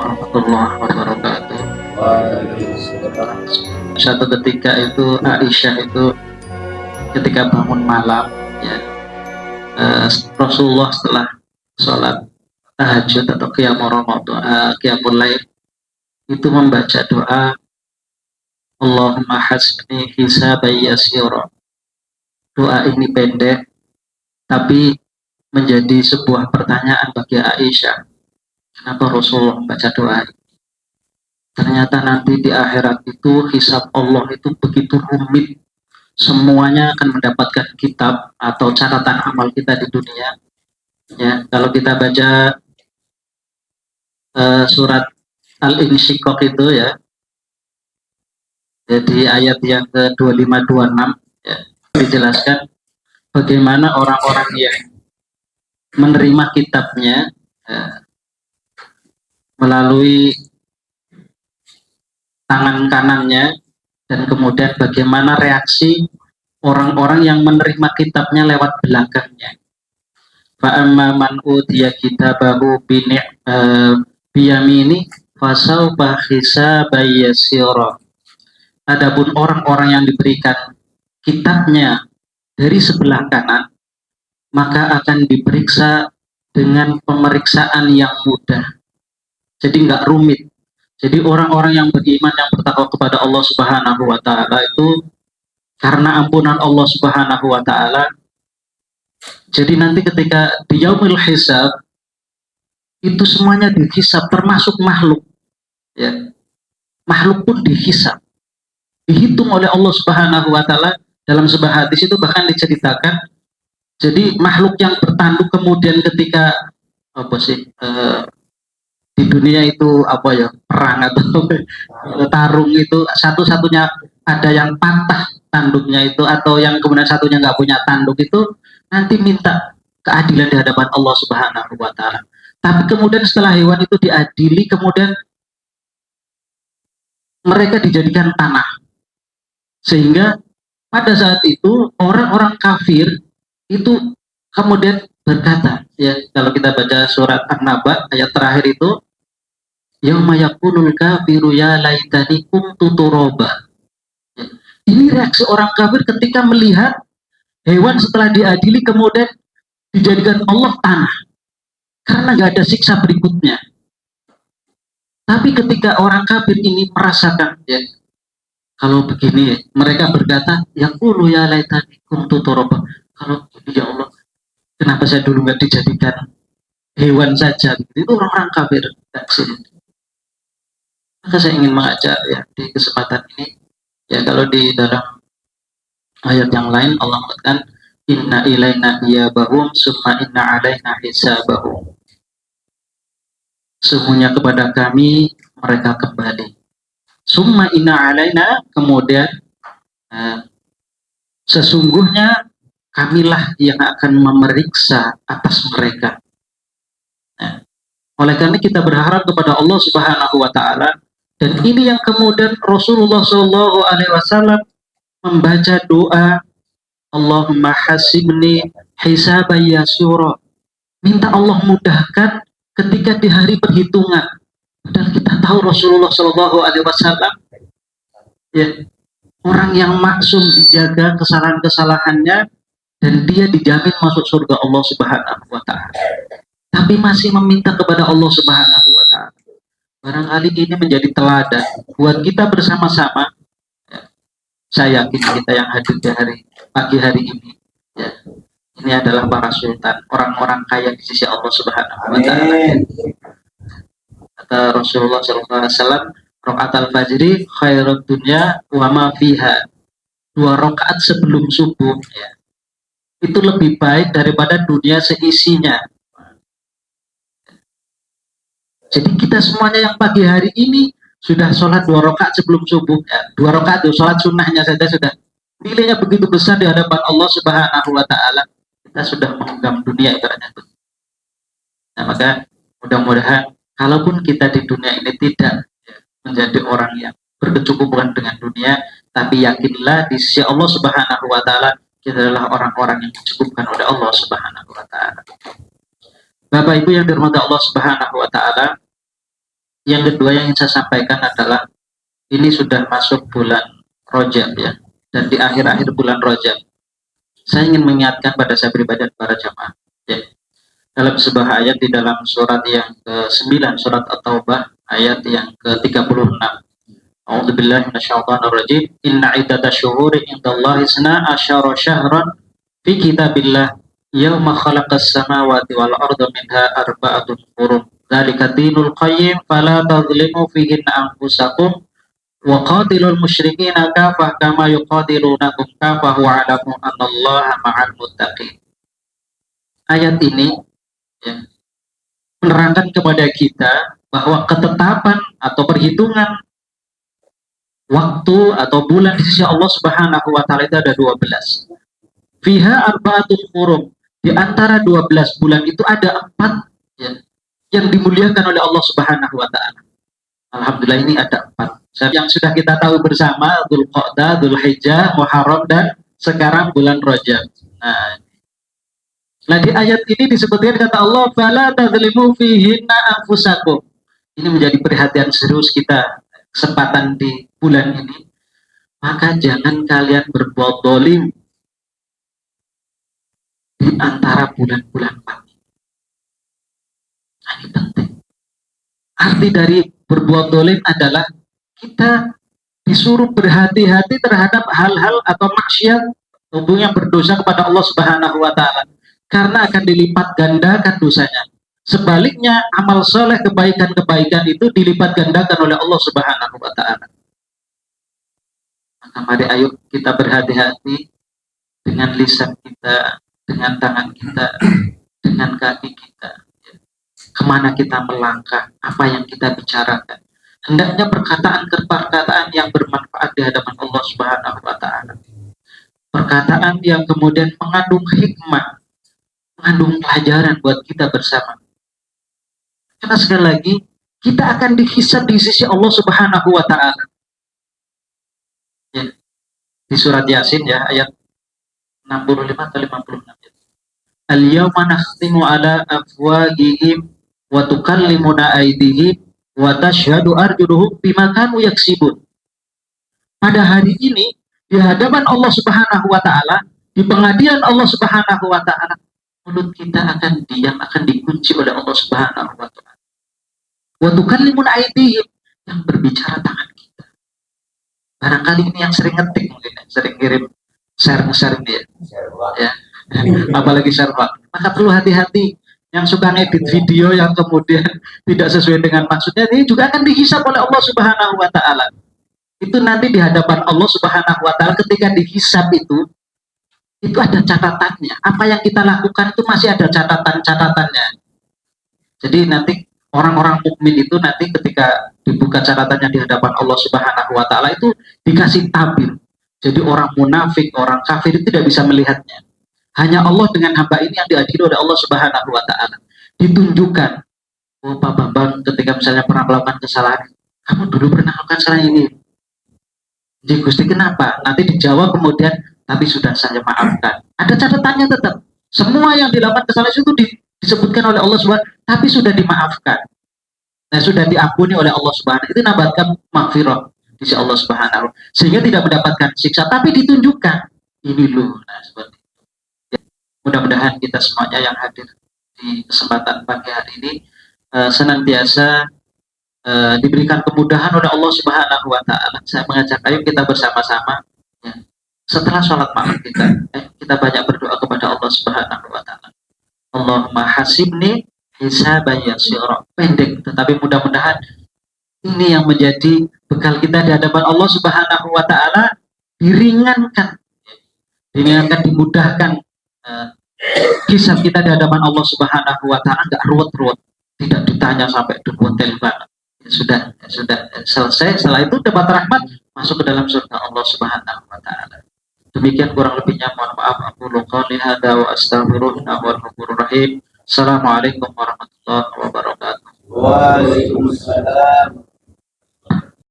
warahmatullahi wabarakatuh. Waalaikumsalam. Suatu ketika itu Aisyah itu ketika bangun malam ya, Rasulullah setelah sholat tahajud atau qiyamul lail itu membaca doa Allahumma hasbi hisaban yasira. Doa ini pendek tapi menjadi sebuah pertanyaan bagi Aisyah. Kenapa Rasulullah membaca doa ini? Ternyata nanti di akhirat itu hisab Allah itu begitu rumit. Semuanya akan mendapatkan kitab atau catatan amal kita di dunia. Ya, kalau kita baca surat Al-Insyiqaq itu ya, jadi ayat yang ke-25-26 ya, dijelaskan bagaimana orang-orang yang menerima kitabnya melalui tangan kanannya, dan kemudian bagaimana reaksi orang-orang yang menerima kitabnya lewat belakangnya. Fa'amma man utiya kitabahu biyamini fasawfa hisaban yasira. Adapun orang-orang yang diberikan kitabnya dari sebelah kanan, maka akan diperiksa dengan pemeriksaan yang mudah. Jadi nggak rumit. Jadi orang-orang yang beriman, yang bertakwa kepada Allah Subhanahu wa Ta'ala itu karena ampunan Allah Subhanahu wa Ta'ala. Jadi nanti ketika di yaumil hisab itu semuanya dihisab, termasuk makhluk. Ya. Makhluk pun dihisab, dihitung oleh Allah Subhanahu wa Ta'ala. Dalam sebuah hadis itu bahkan diceritakan, jadi makhluk yang bertanduk kemudian ketika di dunia itu perang atau tarung itu satu-satunya ada yang patah tanduknya itu, atau yang kemudian satunya nggak punya tanduk itu, nanti minta keadilan di hadapan Allah Subhanahu wa Ta'ala. Tapi kemudian setelah hewan itu diadili, kemudian mereka dijadikan tanah, sehingga pada saat itu orang-orang kafir itu kemudian berkata, ya, kalau kita baca surat An-Naba ayat terakhir itu, yauma yakunul kafiru ya laitani kuntu turaba. Ini reaksi orang kafir ketika melihat hewan setelah diadili kemudian dijadikan Allah tanah, karena nggak ada siksa berikutnya. Tapi ketika orang kafir ini merasakan, ya, kalau begini, ya, mereka berkata, yaqulu ya laitani kuntu turaba. Kalau ya Allah, kenapa saya dulu nggak dijadikan hewan saja? Itu orang-orang kafir. Maka saya ingin mengajak ya di kesempatan ini, ya, kalau di dalam ayat yang lain Allah mengatakan inna ilaina iyabahum summa inna alaina hisabahum. Sesungguhnya kepada kami mereka kembali. Summa inna alaina, kemudian sesungguhnya kamilah yang akan memeriksa atas mereka. Oleh karena kita berharap kepada Allah Subhanahu wa Ta'ala, dan ini yang kemudian Rasulullah Shallallahu Alaihi Wasallam membaca doa Allahumma hasibni hisaban yasira. Minta Allah mudahkan ketika di hari perhitungan. Dan kita tahu Rasulullah Shallallahu Alaihi Wasallam, ya, orang yang maksum, dijaga kesalahan-kesalahannya, dan dia dijamin masuk surga Allah Subhanahu wa Ta'ala. Tapi masih meminta kepada Allah Subhanahu wa Ta'ala. Barangkali ini menjadi teladan buat kita bersama-sama. Ya, saya yakin kita yang hadir di pagi hari ini, ya, ini adalah para sultan, orang-orang kaya di sisi Allah Subhanahu wa Ta'ala. Kata Rasulullah SAW, rakaat al-fajri khairud dunya wa ma fiha. 2 rakaat sebelum subuh, ya, itu lebih baik daripada dunia seisinya. Jadi kita semuanya yang pagi hari ini sudah sholat 2 rakaat sebelum subuh, ya, 2 rakaat itu sholat sunnahnya saja sudah nilainya begitu besar di hadapan Allah Subhanahu wa Ta'ala. Kita sudah menggenggam dunia ibaratnya. Nah, maka mudah-mudahan kalaupun kita di dunia ini tidak menjadi orang yang berkecukupan dengan dunia, tapi yakinlah di sisi Allah Subhanahu wa Ta'ala kita adalah orang-orang yang dicukupkan oleh Allah Subhanahu wa Ta'ala. Bapak Ibu yang dirahmati Allah Subhanahu wa Ta'ala, Yang kedua yang ingin saya sampaikan adalah ini sudah masuk bulan Rajab ya, dan di akhir-akhir bulan Rajab saya ingin mengingatkan pada saya pribadi dan para jamaah ya, dalam sebuah ayat di dalam surat yang ke-9 surat At-Taubah ayat yang ke-36. A'udzubillahi minasyaitonirrajim. Inna iddatash syuhuri indallahi 12 syahran fi kitabillah yauma khalaqas samawati wal arda minha arba'atun hurum. Dzalika dinul qayyim fala tadhlimu fihinna anfusakum wa qatilul musyrikina kafah kama yuqatilunakum kafah wa alamu anallaha ma'al muttaqin. Ayat ini ya, menerangkan kepada kita bahwa ketetapan atau perhitungan waktu atau bulan di sisi Allah Subhanahu wa taala itu ada 12. Fiha arba'atul hurum. Di antara 12 bulan itu ada 4 ya, yang dimuliakan oleh Allah Subhanahu wa taala. Alhamdulillah ini ada 4. Yang sudah kita tahu bersama, Dzulqa'dah, Dzulhijjah, Muharram, dan sekarang bulan Rajab. Nah, di ayat ini disebutkan kata Allah, "Fala tadzlimu fihinna anfusakum." Ini menjadi perhatian serius kita kesempatan di bulan ini. Maka jangan kalian berbuat dolim di antara bulan-bulan pagi. Nah, ini penting. Arti dari berbuat dolim adalah kita disuruh berhati-hati terhadap hal-hal atau maksiat yang berdosa kepada Allah Subhanahu wa taala, karena akan dilipat gandakan dosanya. Sebaliknya amal soleh, kebaikan-kebaikan itu dilipat gandakan oleh Allah Subhanahu wa taala. Maka mari ayo kita berhati-hati dengan lisan kita, dengan tangan kita, dengan kaki kita. Kemana kita melangkah, apa yang kita bicarakan. Hendaknya perkataan yang bermanfaat di hadapan Allah Subhanahu wa taala. Perkataan yang kemudian mengandung hikmah, mengandung pelajaran buat kita bersama. Karena sekali lagi kita akan dihisab di sisi Allah Subhanahu wa taala. Ya. Di surat Yasin ya ayat 65 atau 56. Al-yawma nakhtimu ala afwahihim wa tukallimuna aydihim wa tashhadu arjuluhum bima kanu yaksibun. Pada hari ini di hadapan Allah Subhanahu wa taala, di pengadilan Allah Subhanahu wa taala, mulut kita akan diam, akan dikunci oleh Allah Subhanahu wa taala. Wa tukallimuna aydihim, yang berbicara tangan kita. Barangkali ini yang sering ngetik mungkin, sering kirim share dia. Ya. Apalagi share. Maka perlu hati-hati. Yang suka ngedit video yang kemudian tidak sesuai dengan maksudnya, ini juga akan dihisab oleh Allah Subhanahu wa taala. Itu nanti di hadapan Allah Subhanahu wa taala ketika dihisab itu ada catatannya. Apa yang kita lakukan itu masih ada catatan-catatannya. Jadi nanti orang-orang mukmin itu nanti ketika dibuka catatannya di hadapan Allah Subhanahu wa taala itu dikasih tabir. Jadi orang munafik, orang kafir itu tidak bisa melihatnya. Hanya Allah dengan hamba ini yang diadili oleh Allah Subhanahu wa taala. Ditunjukkan, oh Pak Bambang ketika misalnya pernah melakukan kesalahan, kamu dulu pernah melakukan kesalahan ini. Jadi Gusti kenapa? Nanti dijawab kemudian, tapi sudah saya maafkan. Ada catatannya tetap. Semua yang dilakukan kesalahan itu disebutkan oleh Allah Subhanahu, tapi sudah dimaafkan. Nah, sudah diampuni oleh Allah Subhanahu. Itu nambahkan maghfirah di sisi Allah Subhanahu. Sehingga tidak mendapatkan siksa, tapi ditunjukkan. Ini loh. Nah, seperti itu. Ya, mudah-mudahan kita semuanya yang hadir di kesempatan pagi hari ini senantiasa diberikan kemudahan oleh Allah Subhanahu wa taala. Saya mengajak ayo kita bersama-sama ya. Setelah sholat malam kita banyak berdoa kepada Allah Subhanahu wa taala. Allahumma hasibni hisaban yasira. Pendek tetapi mudah-mudahan ini yang menjadi bekal kita di hadapan Allah Subhanahu wa taala, diringankan, dimudahkan hisab kita di hadapan Allah Subhanahu wa taala, enggak ruwet-ruwet, tidak ditanya sampai detail banget. Sudah selesai. Setelah itu dapat rahmat, masuk ke dalam surga Allah Subhanahu wa taala. Demikian kurang lebihnya, mohon maaf. Aku qouli hadza wa astaghfirullah wal ghafurur rahim. Assalamualaikum warahmatullahi wabarakatuh. Waalaikumsalam.